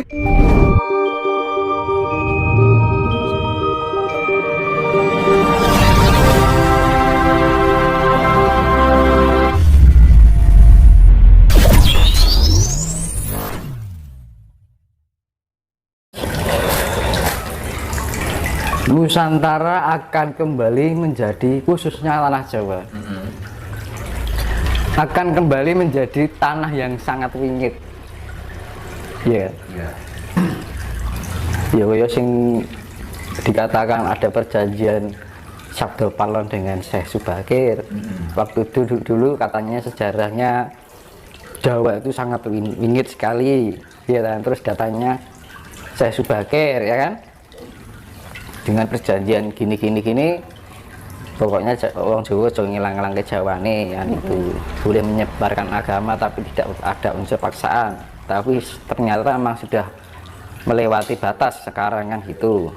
Nusantara akan kembali menjadi, khususnya tanah Jawa, akan kembali menjadi tanah yang sangat wingit. Ya, ya sing dikatakan ada perjanjian Sabdo Palon dengan Syekh Subakir. Waktu dulu katanya sejarahnya Jawa itu sangat wingit sekali, ya kan? Terus datanya Syekh Subakir, ya kan? Dengan perjanjian gini, pokoknya orang Jawa jangan ngilang-ngilang ke Jawane, ya, itu boleh menyebarkan agama tapi tidak ada unsur paksaan. Tapi ternyata memang sudah melewati batas sekarang kan gitu.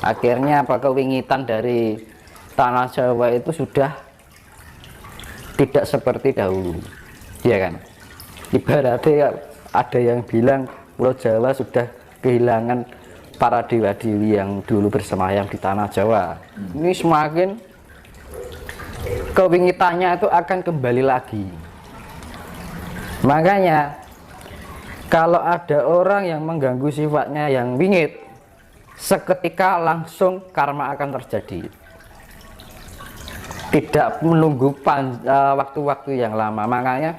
Akhirnya apa, kewingitan dari tanah Jawa itu sudah tidak seperti dahulu, ya kan? Ibaratnya ada yang bilang Pulau Jawa sudah kehilangan para dewa-dewi yang dulu bersemayam di tanah Jawa. Ini semakin kewingitannya itu akan kembali lagi. Makanya kalau ada orang yang mengganggu sifatnya yang wingit, seketika langsung karma akan terjadi. Tidak menunggu waktu-waktu yang lama. Makanya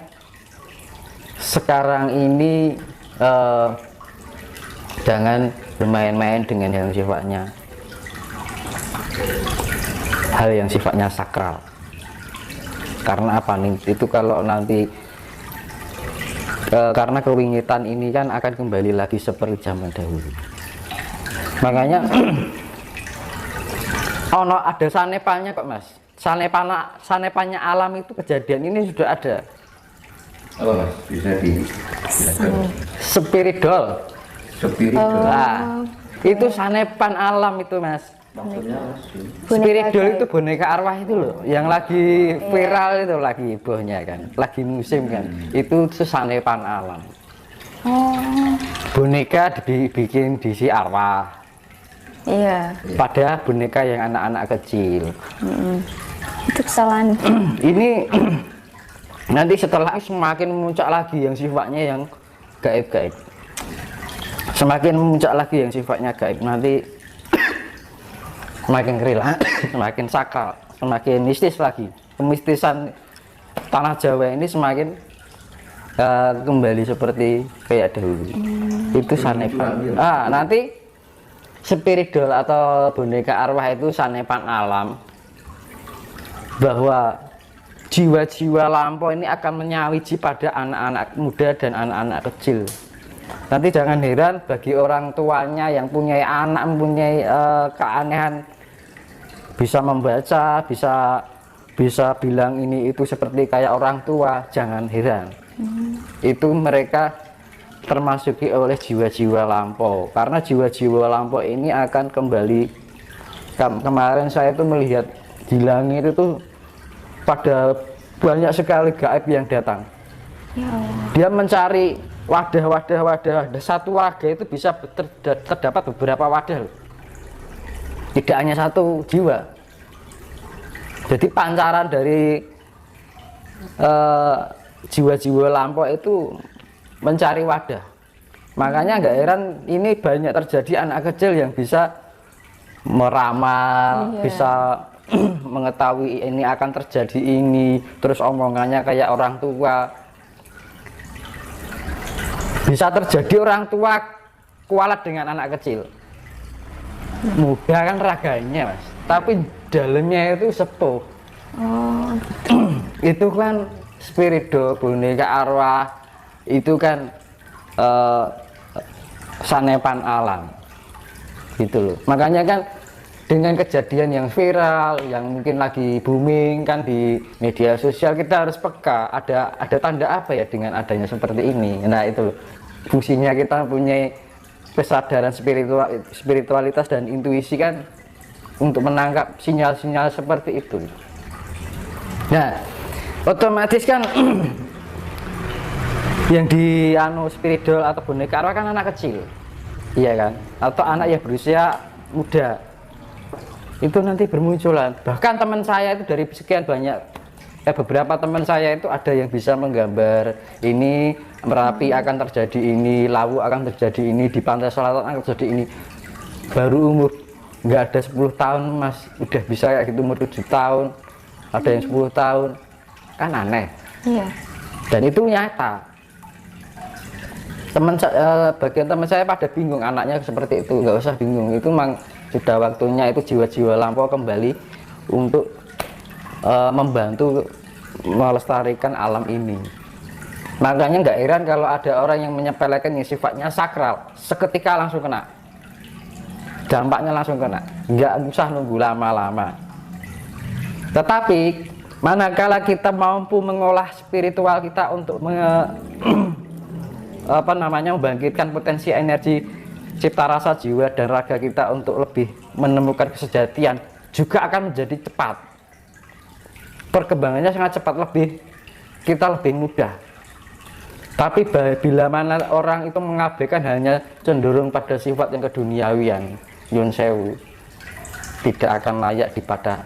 sekarang ini jangan bermain-main dengan yang sifatnya hal yang sifatnya sakral. Karena apa nih? Itu kalau nanti karena kewingitan ini kan akan kembali lagi seperti zaman dahulu. Makanya ono ada sanepannya kok Mas. Sanepannya alam itu kejadian ini sudah ada. Oh Mas, bisa dijelaskan? Spiritual. Nah, itu sanepan alam itu Mas. Maksudnya Spiritual itu boneka arwah itu loh, yang lagi viral itu, lagi hebohnya kan, lagi musim kan. Itu sanepan alam. Boneka dibikin diisi arwah. Iya. Padahal boneka yang anak-anak kecil. Itu kesalahan. Ini nanti setelah semakin memuncak lagi yang sifatnya yang gaib-gaib. Semakin memuncak lagi yang sifatnya gaib, nanti semakin real, semakin sakral, semakin mistis lagi. Kemistisan tanah Jawa ini semakin kembali seperti kayak dahulu. Itu sanepan. Nanti spiritual atau boneka arwah itu sanepan alam, bahwa jiwa-jiwa lampau ini akan menyawiji pada anak-anak muda dan anak-anak kecil. Nanti jangan heran bagi orang tuanya yang punya anak, mempunyai keanehan, bisa membaca, bisa bilang ini itu seperti kayak orang tua, jangan heran. Itu mereka termasuki oleh jiwa-jiwa lampau, karena jiwa-jiwa lampau ini akan kembali. Kemarin saya itu melihat di langit itu pada banyak sekali gaib yang datang. Dia mencari wadah. Satu wadah itu bisa terdapat beberapa wadah, tidak hanya satu jiwa. Jadi pancaran dari jiwa-jiwa lampau itu mencari wadah. Makanya nggak heran ini banyak terjadi anak kecil yang bisa meramal, bisa mengetahui ini akan terjadi ini, terus omongannya kayak orang tua. Bisa terjadi orang tua kualat dengan anak kecil. Muda kan raganya Mas, tapi dalamnya itu sepuh. Itu kan spiritual, boneka arwah, itu kan sanepan alam gitu loh. Makanya kan dengan kejadian yang viral, yang mungkin lagi booming kan di media sosial, kita harus peka, ada tanda apa ya dengan adanya seperti ini. Nah itu loh, fungsinya kita punya kesadaran spiritualitas dan intuisi kan, untuk menangkap sinyal-sinyal seperti itu. Nah otomatis kan yang di spiritual atau boneka arwah kan anak kecil. iya kan, atau anak yang berusia muda itu nanti bermunculan. Bahkan teman saya itu dari sekian banyak, beberapa teman saya itu ada yang bisa menggambar ini Merapi akan terjadi ini, Lawu akan terjadi ini, di Pantai Selatan akan terjadi ini. Baru umur nggak ada 10 tahun mas udah bisa kayak gitu, umur 7 tahun ada yang 10 tahun, kan aneh. Iya. Dan itu nyata. Bagian teman saya pada bingung, anaknya seperti itu. Nggak usah bingung, itu memang sudah waktunya itu jiwa-jiwa lampau kembali untuk membantu melestarikan alam ini. Makanya nggak heran kalau ada orang yang menyepelekan yang sifatnya sakral, seketika langsung kena, dampaknya langsung kena, nggak usah nunggu lama-lama. Tetapi manakala kita mampu mengolah spiritual kita untuk membangkitkan potensi energi cipta rasa jiwa dan raga kita untuk lebih menemukan kesejatian, juga akan menjadi cepat. Perkembangannya sangat cepat, kita lebih mudah. Tapi bila mana orang itu mengabaikan, hanya cenderung pada sifat yang keduniawian, nyun sewu, tidak akan layak pada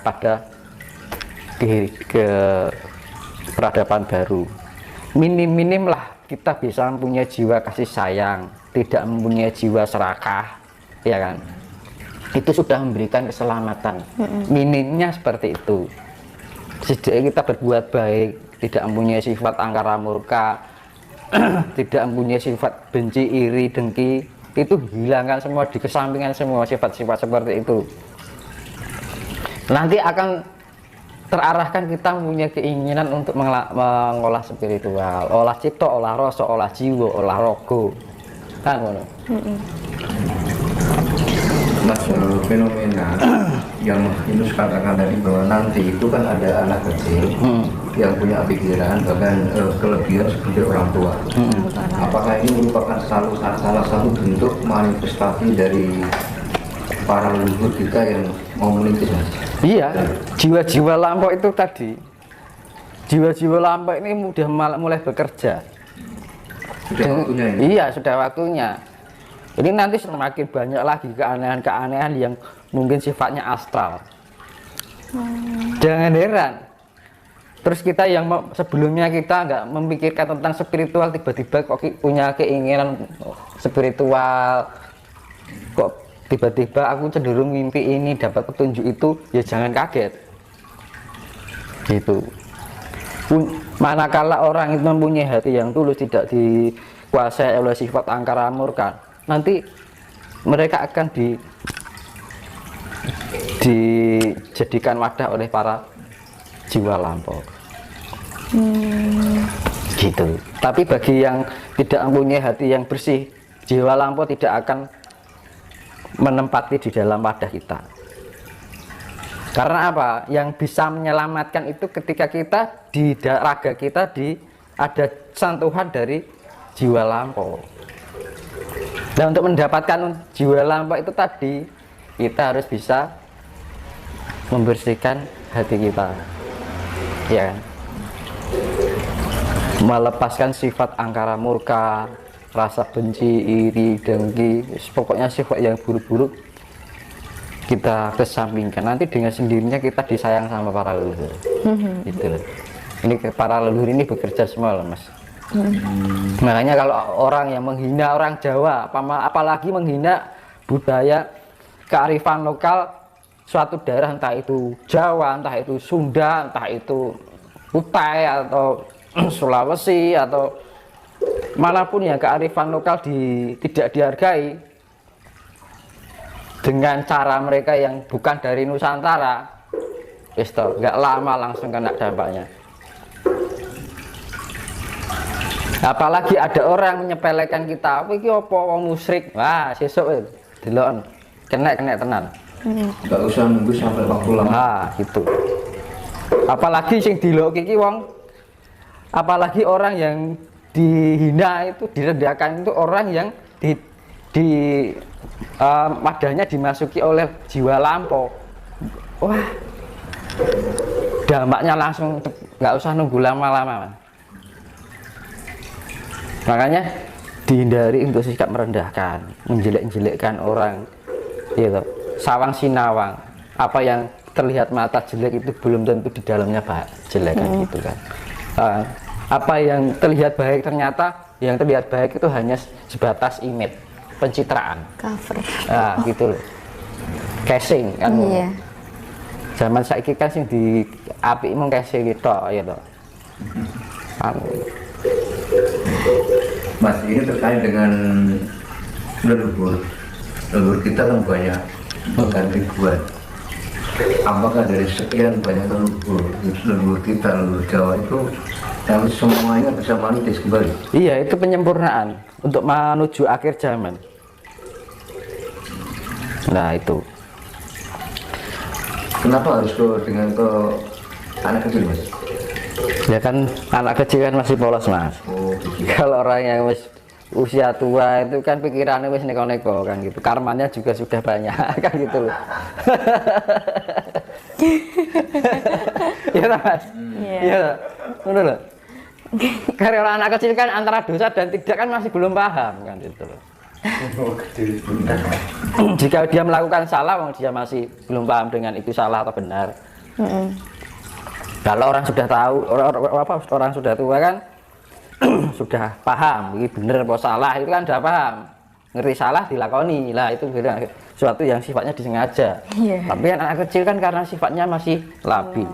ke peradaban baru. Minim-minim lah kita bisa mempunyai jiwa kasih sayang, tidak mempunyai jiwa serakah, ya kan? Itu sudah memberikan keselamatan. Minimnya seperti itu. Setidaknya kita berbuat baik, tidak mempunyai sifat angkara murka, tidak mempunyai sifat benci, iri, dengki, itu hilangkan semua, dikesampingkan semua sifat-sifat seperti itu. Nanti akan terarahkan kita mempunyai keinginan untuk mengolah spiritual, olah cipta, olah rasa, olah jiwa, olah rogo, kan ngono. Mas, fenomena yang Yunus katakan tadi bahwa nanti itu kan ada anak kecil yang punya pikiran bahkan kelebihan seperti orang tua. Apakah ini merupakan salah satu bentuk manifestasi dari para leluhur kita yang mau menitis? Iya, jiwa-jiwa lampau itu tadi, jiwa-jiwa lampau ini sudah mulai bekerja. Sudah waktunya ini? Iya, sudah waktunya. Ini nanti semakin banyak lagi keanehan-keanehan yang mungkin sifatnya astral. Jangan heran. Terus kita yang sebelumnya kita nggak memikirkan tentang spiritual, tiba-tiba kok punya keinginan spiritual, kok tiba-tiba aku cenderung mimpi ini, dapat petunjuk itu, ya jangan kaget. Gitu. Manakala orang itu mempunyai hati yang tulus, tidak dikuasai oleh sifat angkara murka, nanti mereka akan dijadikan wadah oleh para jiwa lampau. Gitu. Tapi bagi yang tidak mempunyai hati yang bersih, jiwa lampau tidak akan menempati di dalam wadah kita. Karena apa? Yang bisa menyelamatkan itu ketika kita di raga kita ada sentuhan dari jiwa lampau. Dan untuk mendapatkan jiwa lampau itu tadi, kita harus bisa membersihkan hati kita, ya kan? Melepaskan sifat angkara murka, rasa benci, iri, dengki, pokoknya sifat yang buruk-buruk kita kesampingkan. Nanti dengan sendirinya kita disayang sama para leluhur. Gitu loh. Ini para leluhur ini bekerja semua loh, Mas. Makanya kalau orang yang menghina orang Jawa, apalagi menghina budaya kearifan lokal suatu daerah, entah itu Jawa, entah itu Sunda, entah itu Kutai atau Sulawesi atau manapun yang kearifan lokal tidak dihargai dengan cara mereka yang bukan dari Nusantara, nggak lama langsung kena dampaknya. Apalagi ada orang menyepelekan kita, apa iki apa wong musyrik, wah sesuk delok kena tenan. Nggak usah nunggu sampai waktu lama. Nah, gitu. Apalagi sing dilok iki wong, apalagi orang yang dihina itu, direndahkan itu orang yang wadahnya dimasuki oleh jiwa lampau. Wah, dampaknya langsung, nggak usah nunggu lama-lama. Makanya dihindari untuk sikap merendahkan, menjelek-jelekkan orang, gitu. Sawang sinawang, apa yang terlihat mata jelek itu belum tentu di dalamnya jelek kan, gitu kan. Apa yang terlihat baik ternyata yang terlihat baik itu hanya sebatas image, pencitraan, Cover. gitu loh, casing kan. Iya. Zaman saiki kan sing di api mung casing gitu, gitu. Mas, ini terkait dengan leluhur. Leluhur kita kan banyak, bahkan ribuan. Apakah dari sekian banyak leluhur kita, leluhur Jawa itu yang semuanya bisa mantis kembali? Iya, itu penyempurnaan untuk menuju akhir zaman. Nah itu. Kenapa harus dengan anak kecil, Mas? Ya kan anak kecil kan masih polos, Mas. Oh, gitu. Kalau orang yang usia tua itu kan pikirannya wis neko-neko kan gitu. Karmanya juga sudah banyak kan gitu loh. Iya, Mas. Iya. Benar loh. Karena orang anak kecil kan antara dosa dan tidak kan masih belum paham kan gitu loh. Jika dia melakukan salah, dia masih belum paham dengan itu salah atau benar. Kalau orang sudah tahu, orang sudah tua kan sudah paham, ini benar apa salah itu kan sudah paham, ngerti salah dilakoni lah, itu sesuatu yang sifatnya disengaja. Tapi kan anak kecil kan karena sifatnya masih labil.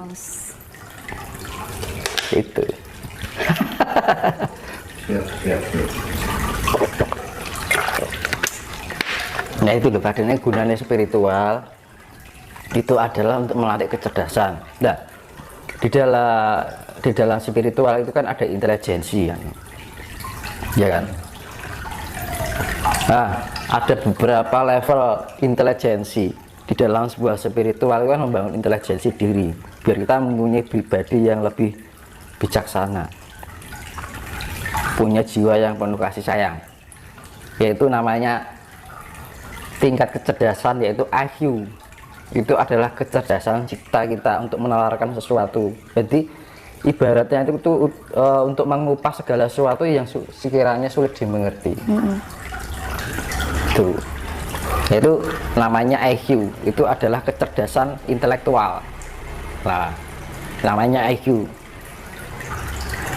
Itu. Siap. Nah itu loh, badannya gunanya spiritual itu adalah untuk melatih kecerdasan. Nah, di dalam spiritual itu kan ada intelijensi kan, ya kan. Nah, ada beberapa level intelijensi di dalam sebuah spiritual kan, membangun intelijensi diri biar kita mempunyai pribadi yang lebih bijaksana, punya jiwa yang penuh kasih sayang, yaitu namanya tingkat kecerdasan, yaitu IQ. Itu adalah kecerdasan cipta kita untuk menalarkan sesuatu. Jadi ibaratnya itu untuk mengupas segala sesuatu yang sekiranya sulit dimengerti. Tuh. Itu namanya IQ. Itu adalah kecerdasan intelektual. Nah, namanya IQ.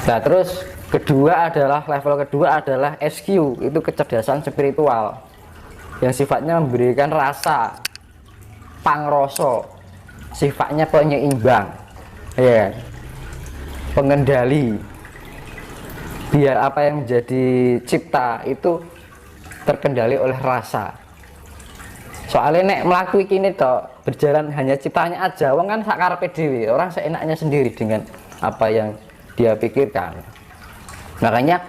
Nah, terus level kedua adalah SQ. Itu kecerdasan spiritual yang sifatnya memberikan rasa, pangroso, sifatnya penyeimbang, ya, pengendali, biar apa yang menjadi cipta itu terkendali oleh rasa. Soalnya nek melakukan ini toh berjalan hanya ciptanya aja, wong kan sakarepe dhewe, orang seenaknya sendiri dengan apa yang dia pikirkan. Makanya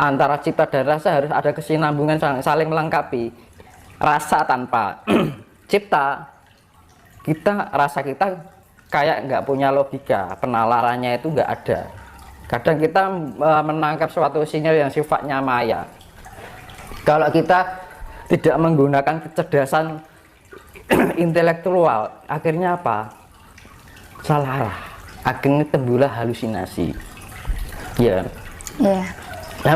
antara cipta dan rasa harus ada kesinambungan, saling melengkapi. Rasa tanpa cipta, rasa kita kayak nggak punya logika, penalarannya itu nggak ada. Kadang kita menangkap suatu sinyal yang sifatnya maya. Kalau kita tidak menggunakan kecerdasan intelektual, akhirnya apa? Salah arah, akhirnya timbullah halusinasi. Ya. Nah,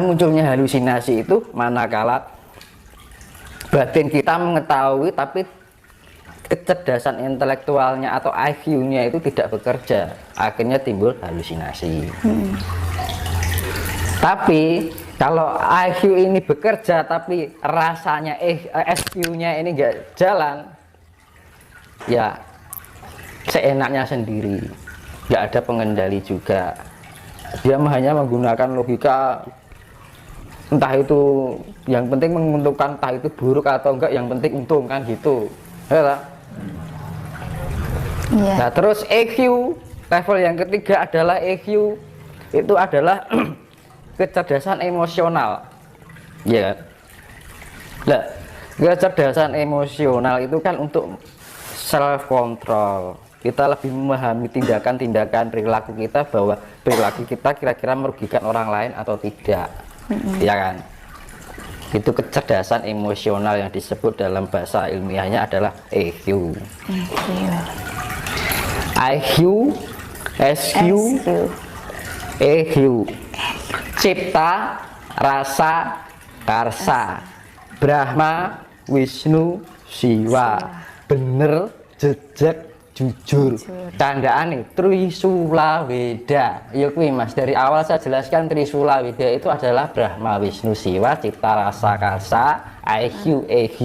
munculnya halusinasi itu manakala batin kita mengetahui tapi kecerdasan intelektualnya atau IQ-nya itu tidak bekerja, akhirnya timbul halusinasi. Tapi kalau IQ ini bekerja tapi rasanya SQ-nya ini enggak jalan, ya seenaknya sendiri, nggak ada pengendali juga. Dia hanya menggunakan logika, entah itu yang penting menguntungkan, entah itu buruk atau enggak, yang penting untung kan gitu, ya. Nah terus EQ, level yang ketiga adalah EQ, itu adalah kecerdasan emosional, ya. Nah, kecerdasan emosional itu kan untuk self control. Kita lebih memahami tindakan-tindakan perilaku kita, bahwa perilaku kita kira-kira merugikan orang lain atau tidak, ya kan. Itu kecerdasan emosional yang disebut dalam bahasa ilmiahnya adalah EQ. IQ, SQ, EQ. Cipta, rasa, Karsa, Brahma, Wisnu, Siwa. Bener, jejak, jujur. Tandaan nih Trisula Weda. Ya kuwi Mas, dari awal saya jelaskan Trisula Weda itu adalah Brahma, Wisnu, Siwa, Cipta Rasa Karsa, IQ, EQ,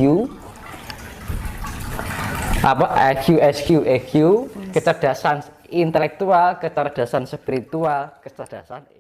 EQ, kecerdasan intelektual, kecerdasan spiritual, kecerdasan